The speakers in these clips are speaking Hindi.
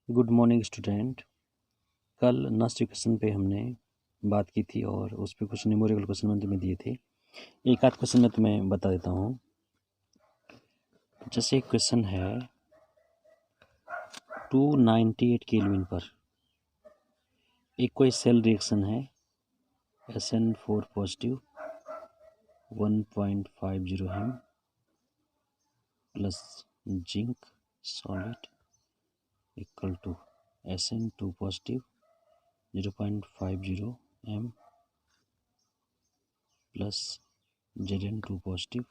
Good morning student. कल नस्ट क्वेश्चन पे हमने बात की थी और उस पर कुछ न्यूमेरिकल क्वेश्चन मैंने तुम्हें दिए थे। एक आध क्वेश्चन मैं तुम्हें बता देता हूँ। जैसे एक क्वेश्चन है 298 केल्विन पर एक कोई सेल रिएक्शन है SN4 positive 1.50 M plus zinc solid equal to SN2 positive 0.50 M plus Zn2 positive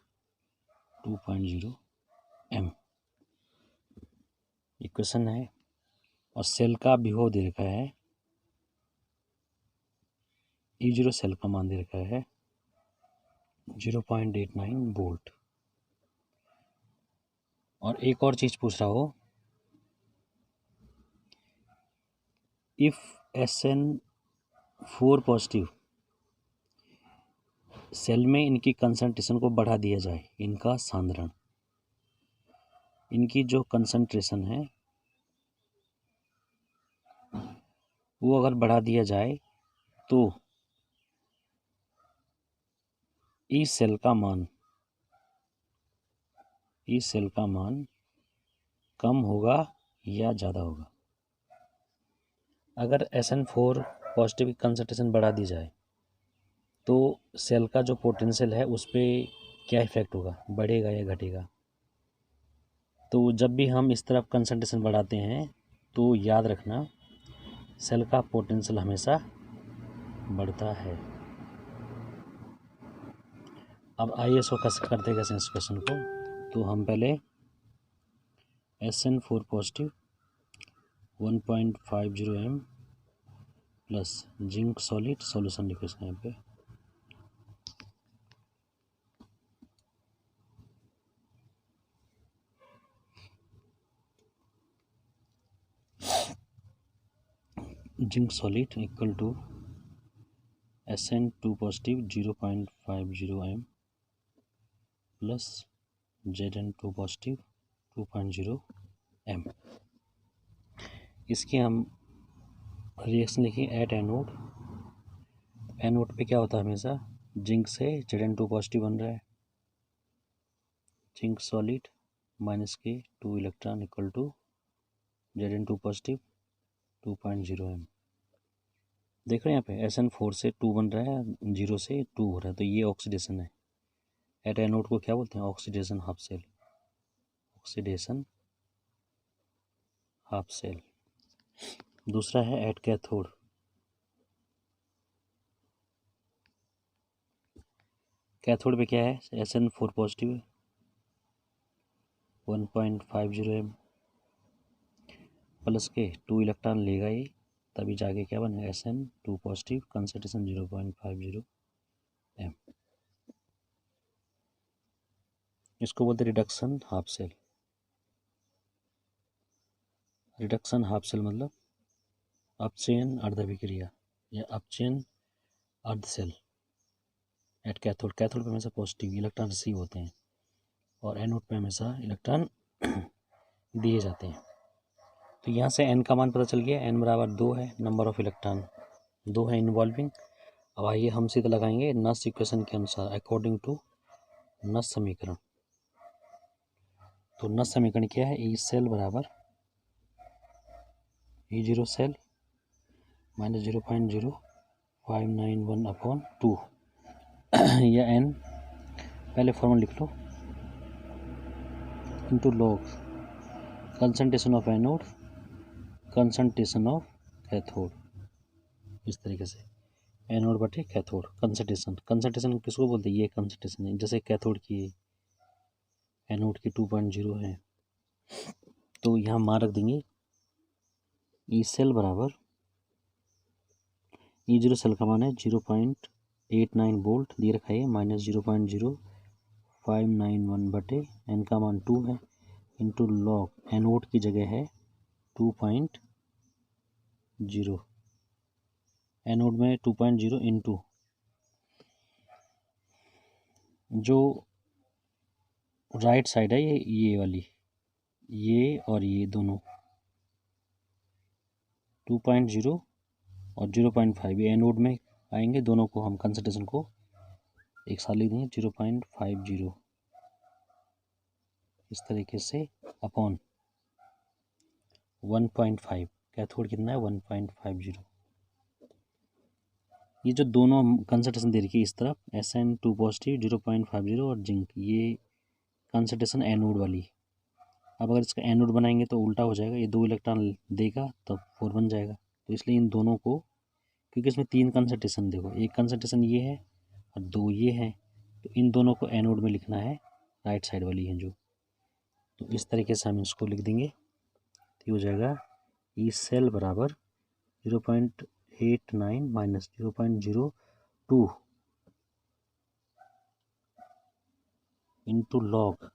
2.0 M। Equation है और सेल का विभव दे रखा है। E0 सेल का मान दे रखा है 0.89 वोल्ट। और एक और चीज पूछ रहा हो, इफ SN4 पॉजिटिव सेल में इनकी कंसंट्रेशन को बढ़ा दिया जाए, इनका सांद्रण, इनकी जो कंसंट्रेशन है वो अगर बढ़ा दिया जाए तो इस सेल का मान कम होगा या ज़्यादा होगा। अगर SN4 पॉजिटिव की कंसंट्रेशन बढ़ा दी जाए तो सेल का जो पोटेंशियल है उस पर क्या इफेक्ट होगा, बढ़ेगा या घटेगा। तो जब भी हम इस तरफ कंसंट्रेशन बढ़ाते हैं तो याद रखना सेल का पोटेंशियल हमेशा बढ़ता है। अब आइए इसको करते कैसे इस क्वेश्चन को। तो हम पहले SN4 positive 1.50 M plus zinc solid solution लिखो इसका यहाँ पे। Zinc solid equal to SN2 positive 0.50 M plus Zn2 positive 2.0 M। इसकी हम रिएक्शन लिखें एट एनोड। एनोड पे क्या होता है, हमेशा जिंक से Zn2 पॉजिटिव बन रहा है, जिंक सॉलिड माइनस के 2 electron equal to Zn2 positive 2.0 M। देख रहे हैं यहाँ पे SN4 से 2 बन रहा है, 0 से 2 हो रहा है, तो ये ऑक्सीडेशन है। एट एनोड को क्या बोलते हैं, oxidation half cell. Oxidation half cell. दूसरा है एट कैथोड। कैथोड पे क्या है, SN4 पॉजिटिव है 1.50 M प्लस के 2 इलेक्ट्रॉन लेगा ये, तभी जाके क्या बनेगा SN2 पॉजिटिव कंसंट्रेशन 0.50 M। इसको बोलते reduction half cell. Reduction half cell मतलब अपचयन अर्ध अभिक्रिया या अपचयन अर्ध सेल। एट कैथोड, कैथोड पे हमेशा पॉजिटिव इलेक्ट्रॉन रिसीव होते हैं और एनोड पे हमेशा इलेक्ट्रॉन दिए जाते हैं। तो यहाँ से n का मान पता चल गया, n बराबर 2 है, नंबर ऑफ इलेक्ट्रॉन 2 है इन्वॉल्विंग। अब आइए हम सीधे लगाएंगे नस्ट इक्वेशन के अनुसार अकॉर्डिंग टू नस्ट समीकरण। तो नस्ट समीकरण क्या है, ई सेल बराबर E0 सेल माइनस 0.0591 अपॉन 2 या n पहले फॉर्मूला लिख लो, into log concentration of anode concentration of cathode. इस तरीके से एनोड बटे कैथोड कंसंट्रेशन। कंसंट्रेशन किसको बोलते हैं, ये कंसंट्रेशन है। जैसे कैथोड की एनोड की 2.0 है, तो यहाँ मान रख देंगे ई सेल बराबर E0 सेल का मान है 0.89 वोल्ट दिए रखा है, माइनस 0.0591 बटे एन का मान 2 है इंटू लॉग एनोड की जगह है 2.0, एनोड में 2.0 इंटू जो राइट साइड है ये वाली, ये और ये दोनों 2.0 और 0.5 ये एनोड में आएंगे। दोनों को हम कंसंट्रेशन को एक साथ लिख देंगे 0.50 इस तरीके से अपॉन 1.5। कैथोड कितना है 1.50। ये जो दोनों कंसंट्रेशन दे रखी है इस तरफ SN2 पॉजिटिव 0.50 और जिंक, ये कंसंट्रेशन एनोड वाली। अब अगर इसका एनोड बनाएंगे तो उल्टा हो जाएगा, ये 2 इलेक्ट्रॉन देगा तब 4 बन जाएगा। तो इसलिए इन दोनों को, क्योंकि इसमें 3 कंसंट्रेशन देखो, एक कंसंट्रेशन ये है और 2 ये है, तो इन दोनों को एनोड में लिखना है, राइट साइड वाली है जो। तो इस तरीके से हम इसको लिख देंगे। तो हो जाएगा ई सेल बराबर 0.89 माइनस 0.02 इंटू लॉग,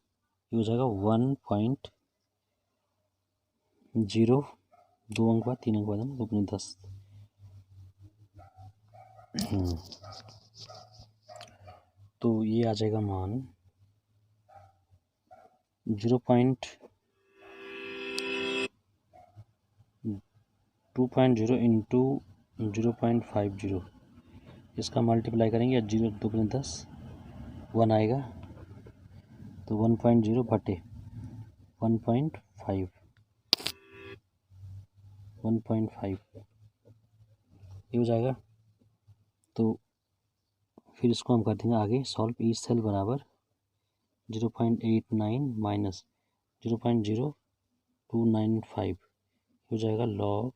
ये हो जाएगा 1.0, 2 अंक बाद 3 अंक बाद 2 अपने 10। तो ये आ जाएगा मान 2.0 इंटू 0.50, इसका मल्टीप्लाई करेंगे 0 2 अपने 10 1 आएगा, तो 1.0 बटे 1.5 ये हो जाएगा। तो फिर इसको हम कर देंगे आगे सॉल्व। ई सेल बराबर 0.89 माइनस 0.0295 हो जाएगा लॉग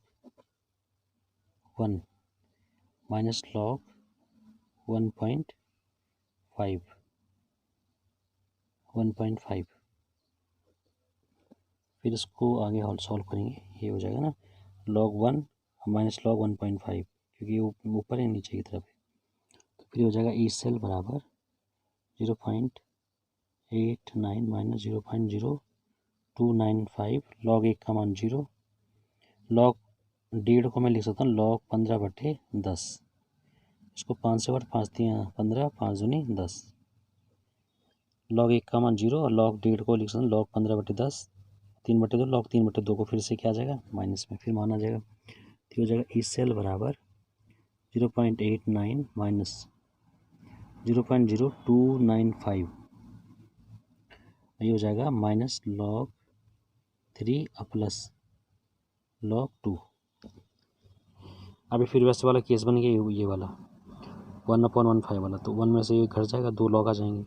1 माइनस लॉग 1.5। फिर इसको आगे और सॉल्व करेंगे, ये हो जाएगा ना log 1 माइनस log 1.5, क्योंकि ऊपर है नीचे की तरफ है। तो फिर हो जाएगा ई सेल बराबर 0.89 माइनस 0.0295 log 1 का मान 0, log 1.5 को मैं लिख सकता हूँ log 15/10, इसको 5 से बढ़ 5 3 15 5 दूनी 10, log 1 का मान 0 और log 1.5 को लिख सकता हूँ log 15/10 3/2 log 3/2 को फिर से क्या आ जाएगा माइनस में, फिर मान आ जाएगा। तो हो जाएगा ई सेल बराबर 0.89 माइनस 0.0295, ये हो जाएगा माइनस log 3 प्लस log 2। अभी फिर वैसे वाला केस बन गया ये वाला 1/15 वाला, तो 1 में से ये घट जाएगा, 2 log आ जाएंगे।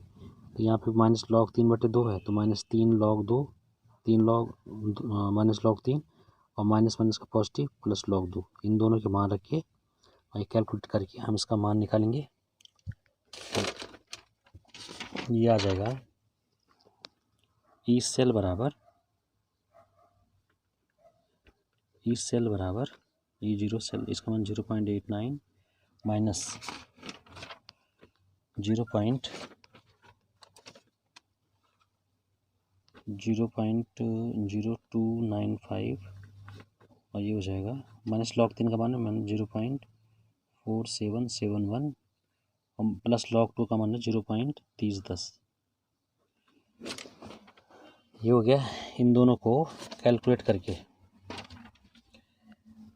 तो यहाँ पे माइनस log 3/2 है, तो minus 3 log 2 3 log minus log 3 और माइनस माइनस का पॉजिटिव प्लस log 2, इन दोनों के मान रख के और कैलकुलेट करके हम इसका मान निकालेंगे। तो ये आ जाएगा ई सेल बराबर ई जीरो सेल, इसका मान 0.89 माइनस 0.0295 और ये हो जाएगा माइनस log 3 का मान है 0.4771 और प्लस log 2 का मान है 0.3010। ये हो गया। इन दोनों को कैलकुलेट करके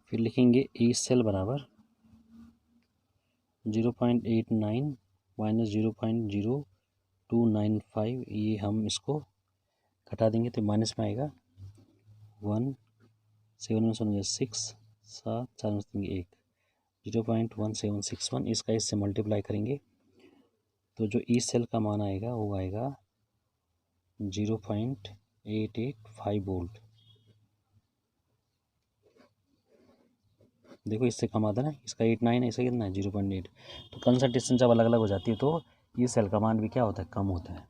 फिर लिखेंगे ई सेल बराबर 0.89 माइनस 0.0295, ये हम इसको घटा देंगे तो माइनस में आएगा 1 7 में 6 7 4 में 1 0.1761, इसका इससे मल्टीप्लाई करेंगे तो जो ई सेल का मान आएगा वो आएगा 0.885 वोल्ट। देखो इससे कम आता ना, इसका 89 है, इसका कितना है 0.8। तो कंसंट्रेशन जब अलग अलग हो जाती है तो ई सेल का मान भी क्या होता है कम होता है।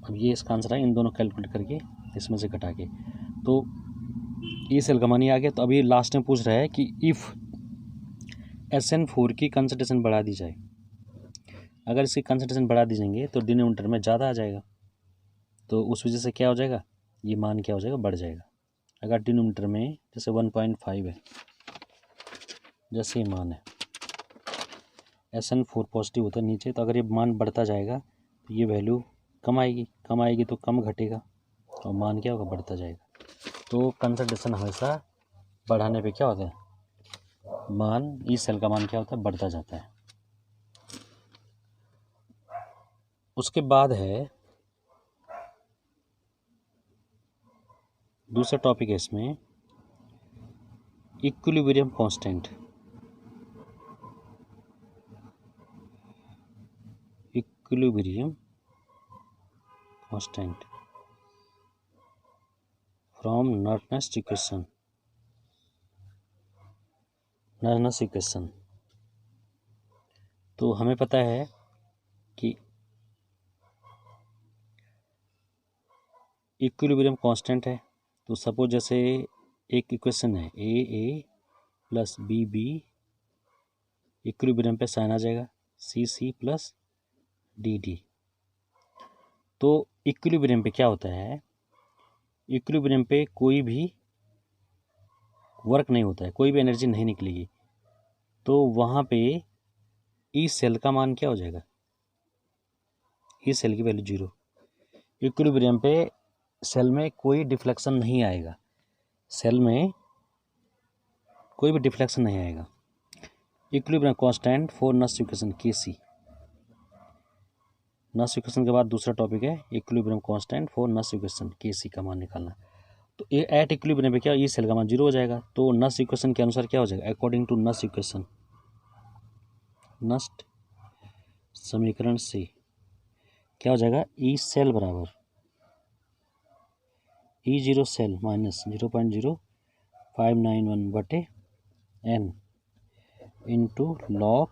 अब ये इसका आंसर है इन दोनों कैलकुलेट करके इसमें से घटा के, तो ई सेल का मान ही आ गया। तो अभी लास्ट में पूछ रहा है कि इफ़ SN4 की कंसंट्रेशन बढ़ा दी जाए, अगर इसकी कंसंट्रेशन बढ़ा दी जाएंगे तो डिनोमिनेटर में ज़्यादा आ जाएगा, तो उस वजह से क्या हो जाएगा ये मान क्या हो जाएगा बढ़ जाएगा। अगर डिनोमिनेटर में जैसे 1.5 है, जैसे ये मान है SN4 पॉजिटिव होता है नीचे, तो अगर ये मान बढ़ता जाएगा तो ये वैल्यू कम आएगी तो कम घटेगा और मान क्या होगा बढ़ता जाएगा। तो कंसंट्रेशन हमेशा बढ़ाने पे क्या होता है, मान ई सेल का मान क्या होता है, बढ़ता जाता है। उसके बाद है दूसरा टॉपिक है इसमें equilibrium constant. Equilibrium constant from Nernst's equation. Nernst's equation तो हमें पता है कि इक्विलिब्रियम कांस्टेंट है। तो सपोज जैसे एक इक्वेशन है ए प्लस बी इक्विलिब्रियम पे साइन आ जाएगा सी प्लस डी। तो इक्विलिब्रियम पे क्या होता है, इक्विलिब्रियम पे कोई भी वर्क नहीं होता है, कोई भी एनर्जी नहीं निकलेगी। तो वहाँ पे ई सेल का मान क्या हो जाएगा, ई सेल की वैल्यू 0। इक्विलिब्रियम पे सेल में कोई डिफ्लेक्शन नहीं आएगा, सेल में कोई भी डिफ्लेक्शन नहीं आएगा। Equilibrium constant for Nernst's equation Kc। Nernst's equation के बाद दूसरा टॉपिक है equilibrium constant for Nernst's equation Kc का मान निकालना। तो ये एट इक्विलिब्रियम पे क्या ई सेल का मान 0 हो जाएगा। तो नर्टन्स इक्वेशन के अनुसार क्या हो जाएगा, अकॉर्डिंग टू नर्टन्स इक्वेशन, नर्टन्स समीकरण से क्या हो जाएगा, ई सेल बराबर E0 सेल माइनस 0.0591 बटे n इंटू लॉग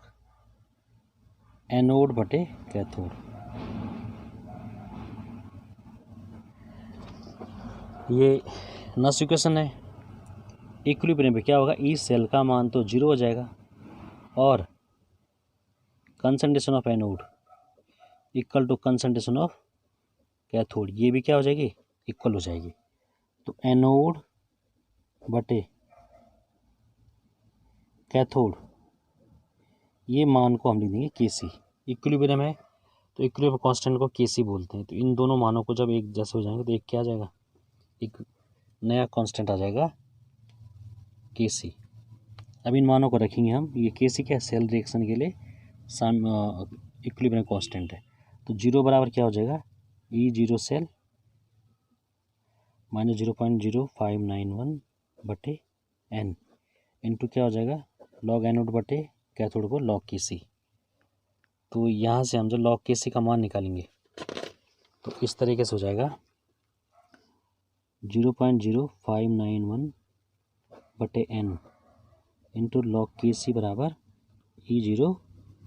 एनोड बटे कैथोड। ये नर्टन्स इक्वेशन है। इक्विलिब्रियम पे क्या होगा, ई सेल का मान तो 0 हो जाएगा और concentration of anode equal to concentration of cathode, ये भी क्या हो जाएगी, इक्वल हो जाएगी। तो एनोड बटे कैथोड ये मान को हम लिख देंगे Kc। इक्विलिब्रियम है तो इक्विलिब्रियम कांस्टेंट को Kc बोलते हैं। तो इन दोनों मानों को जब एक जैसे हो जाएंगे तो एक क्या आ जाएगा, एक नया कांस्टेंट आ जाएगा Kc। अब इन मानों को रखेंगे हम, ये Kc क्या, सेल रिएक्शन के लिए इक्विलिब्रियम कांस्टेंट है। तो 0 बराबर क्या हो जाएगा, E0 सेल माइनस 0.0591 बटे n इंटू क्या हो जाएगा, लॉग एनोड बटे कैथोड को लॉग Kc। तो यहाँ से हम जो लॉग Kc का मान निकालेंगे तो इस तरीके से हो जाएगा 0.0591 बटे n इंटू लॉग Kc बराबर E0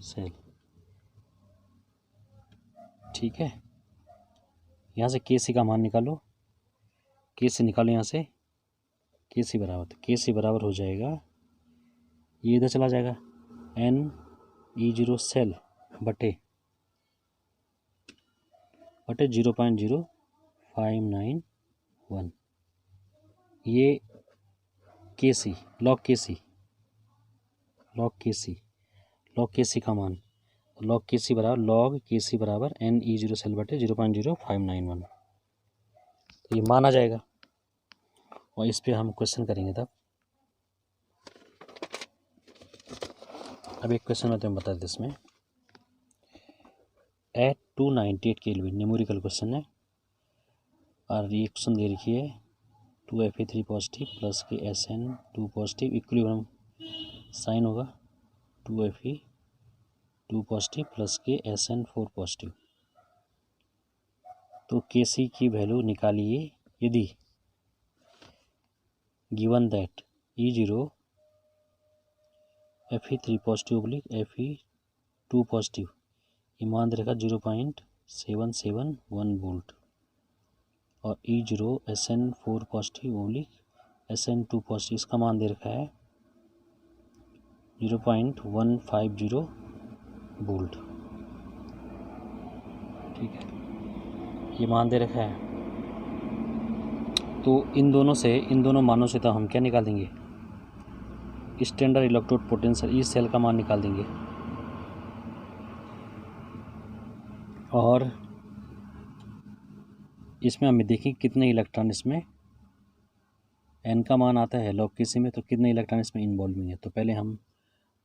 सेल। ठीक है, यहाँ से Kc का मान निकालो, Kc निकालो यहाँ से, Kc बराबर, तो Kc बराबर हो जाएगा, ये इधर चला जाएगा n E0 सेल बटे 0.0591, ये Kc लॉग Kc का मान, लॉग Kc बराबर n E0 सेल बटे 0.0591। तो ये मान आ जाएगा और इस पे हम क्वेश्चन करेंगे तब। अब एक क्वेश्चन होते हैं, बता दें इसमें एट 298 केल्विन, न्यूमेरिकल क्वेश्चन है और रिएक्शन दे रखी है 2Fe3 पॉजिटिव प्लस के SN2 पॉजिटिव, इक्विलिब्रियम साइन होगा 2Fe2 पॉजिटिव प्लस के SN4 पॉजिटिव। तो Kc की वैल्यू निकालिए यदि given that E0 Fe3 positive oblique Fe2 positive, ये मान दे रखा 0.771 वोल्ट और E0 SN4 positive oblique SN2 positive, इसका मान दे रखा है 0.150 वोल्ट। ठीक है, ये मान दे रखा है। तो इन दोनों मानों से तो हम क्या निकाल देंगे, standard electrode potential E cell का मान निकाल देंगे। और इसमें हमें देखिए कितने इलेक्ट्रॉन इसमें एन का मान आता है लॉग के सी में, तो कितने इलेक्ट्रॉन इसमें इन्वॉल्विंग है। तो पहले हम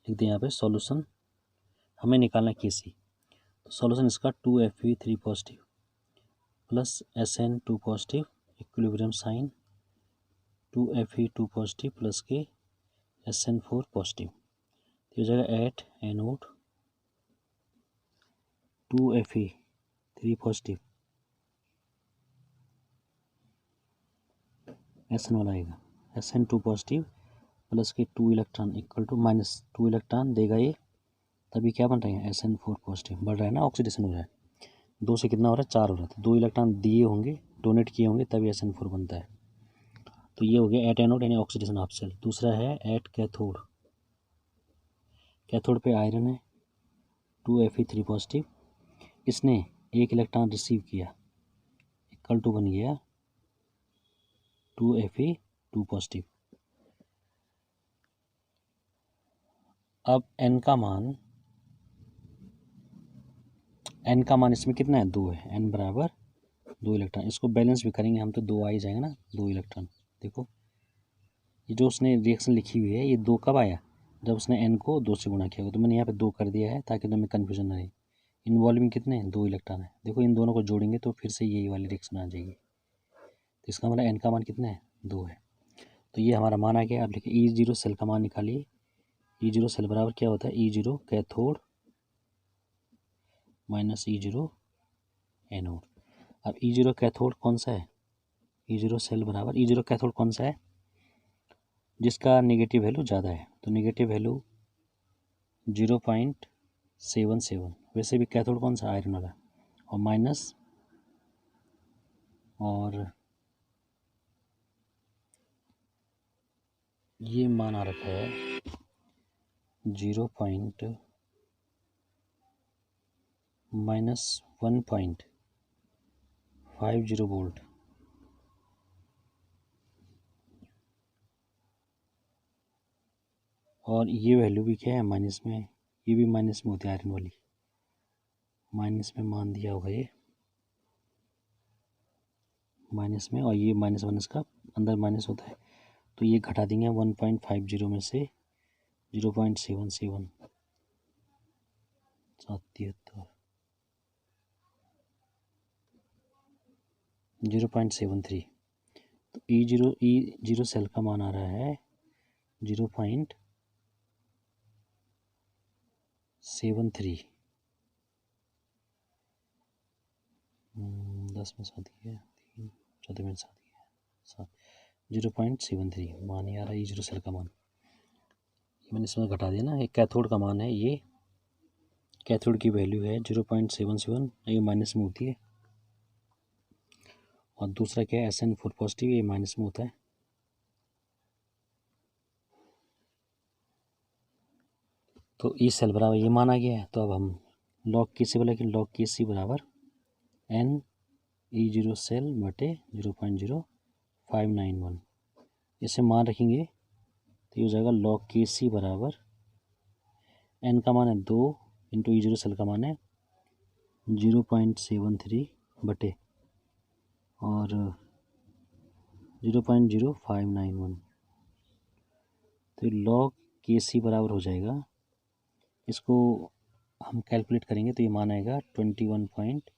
लिख दें यहाँ पे सॉल्यूशन, हमें निकालना के सी। तो सॉल्यूशन इसका 2Fe3 positive plus SN2 positive equilibrium sign 2Fe2 positive plus के SN4 पॉजिटिव, तो हो जाएगा at anode 2Fe3 positive SN वाला आएगा SN2 पॉजिटिव प्लस के 2 electron equal to minus 2 electron देगा ये, तभी क्या बन रहे हैं SN4 पॉजिटिव, बढ़ रहा है ना, ऑक्सीडेशन हो रहा है। 2 से कितना हो रहा है 4 हो रहा है, 2 इलेक्ट्रॉन दिए होंगे, डोनेट किए होंगे, तभी SN4 बनता है। तो ये हो गया एट एनोड यानी ऑक्सीडेशन हाफ सेल। दूसरा है एट कैथोड, कैथोड पे आयरन है 2Fe3 पॉजिटिव, इसने 1 इलेक्ट्रॉन रिसीव किया, इक्वल टू बन गया 2Fe2 पॉजिटिव। अब एन का मान इसमें कितना है 2 है, एन बराबर 2 इलेक्ट्रॉन। इसको बैलेंस भी करेंगे हम तो 2 आ ही जाएगा ना, 2 इलेक्ट्रॉन। देखो ये जो उसने रिएक्शन लिखी हुई है ये 2 कब आया, जब उसने एन को 2 से गुणा किया, तो मैंने यहाँ पे 2 कर दिया है ताकि तुम्हें कन्फ्यूजन ना रहे। इन्वॉल्विंग कितने हैं 2 इलेक्ट्रॉन है। देखो इन दोनों को जोड़ेंगे तो फिर से यही वाली रिएक्शन आ जाएगी। तो इसका मतलब एन का मान कितना है 2 है। तो ये हमारा मान आ गया। अब लिखिए E0 सेल का मान निकालिए। E0 सेल बराबर क्या होता है E0 cathode minus E0 anode. अब E0 कैथोड कौन सा है, E0 सेल बराबर E0 कैथोड कौन सा है जिसका नेगेटिव वैल्यू ज़्यादा है, तो नेगेटिव वैल्यू 0.77। वैसे भी कैथोड कौन सा आयरन वाला, और माइनस और ये मान आ रखा है 1.50 वोल्ट। और ये वैल्यू भी क्या है माइनस में, ये भी माइनस में होती है आयरन वाली, माइनस में मान दिया होगा ये माइनस में, और ये -1 इसका अंदर माइनस होता है, तो ये घटा देंगे 1.50 में से 0.77 773 0.73। तो E0 सेल का मान आ रहा है 0.73। 10 में 7 है 3 14 में 7 है 7 0.73 मान ही आ रहा है E0 सेल का मान। ये मैंने इसमें घटा दिया ना, एक कैथोड का मान है, ये कैथोड की वैल्यू है 0.77, ये माइनस में होती है, और दूसरा क्या है SN4 पॉजिटिव, ये माइनस में होता है। तो ई सेल बराबर ये माना गया है। तो अब हम लॉग के सी बोला कि लॉग के सी बराबर एन E0 सेल बटे 0.0591, इसे मान रखेंगे तो ये हो जाएगा लॉग के सी बराबर एन का मान है 2 इंटू E0 सेल का मान है 0.73 बटे और 0.0591, तो लॉग के सी बराबर हो जाएगा, इसको हम कैलकुलेट करेंगे तो ये मान आएगा 21.05,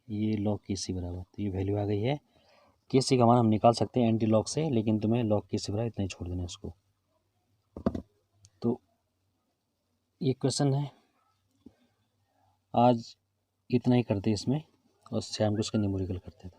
ये लॉग के सी बराबर, तो ये वैल्यू आ गई है। के सी का मान हम निकाल सकते हैं एंटी लॉग से, लेकिन तुम्हें लॉग के सी बराबर इतना ही छोड़ देना है इसको। तो ये क्वेश्चन है, आज इतना ही करते इसमें, और शाम को इसका न्यूमेरिकल करते थे।